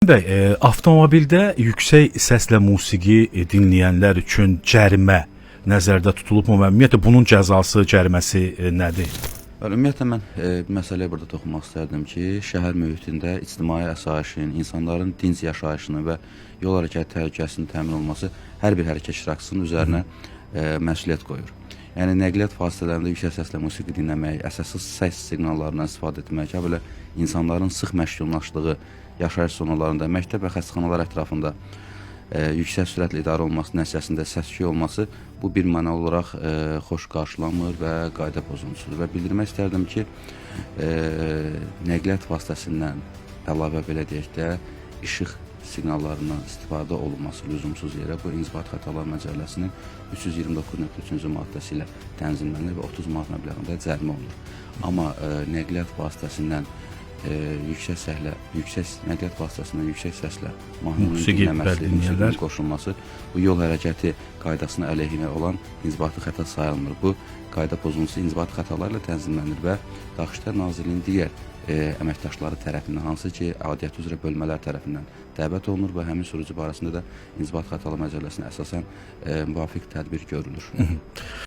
Bəy, avtomobildə yüksək səslə musiqi dinləyənlər üçün cərimə nəzərdə tutulubmu və ümumiyyətlə bunun cəzası, cəriməsi nədir? Ümumiyyətlə mən bir məsələyə burada toxunmaq istərdim ki, şəhər mühitində ictimai əsayişin, insanların dinc yaşayışını və yol hərəkəti təhlükəsinin təmin olunması hər bir hərəkət iştirakçısının üzərinə məsuliyyət qoyur. Yəni nəqliyyat vasitələrində yüksək səslə musiqi dinləmək, əsassız səs siqnallarından istifadə etmək, habelə insanların sıx məşğullaşdığı yaşayış zonalarında, məktəb və xəstəxanalar ətrafında yüksək sürətlə idarə olması nəticəsində səs-küy olması bu bir mənalı olaraq xoş qarşılanmır və qayda pozuntusudur. Və bildirmək istərdim ki, nəqliyyat vasitəsindən əlavə belə deyək də, işıq siqnallarından istifadə olunması lüzumsuz yerə bu İnzibati Xətalar Məcəlləsinin 329.3-cü maddəsi ilə tənzimlənir və 30 manat məbləğində cərimə olunur. Amma nəqliyyat vasitəsindən nəqliyyat vasitəsindən yüksək səslə mahnının dinləməsi, musiqinin qoşulması bu yol hərəkəti qaydasına əleyhinə olan inzibati xəta sayılmır. Bu qayda pozuntusu inzibati xətalarla tənzimlənir və Daxili İşlər Nazirliyinin digər əməkdaşları tərəfindən, hansı ki, aidiyyatı üzrə bölmələr tərəfindən dəvət olunur və həmin sürücü barəsində də İnzibati Xətalar Məcəlləsinə əsasən müvafiq tədbir görülür.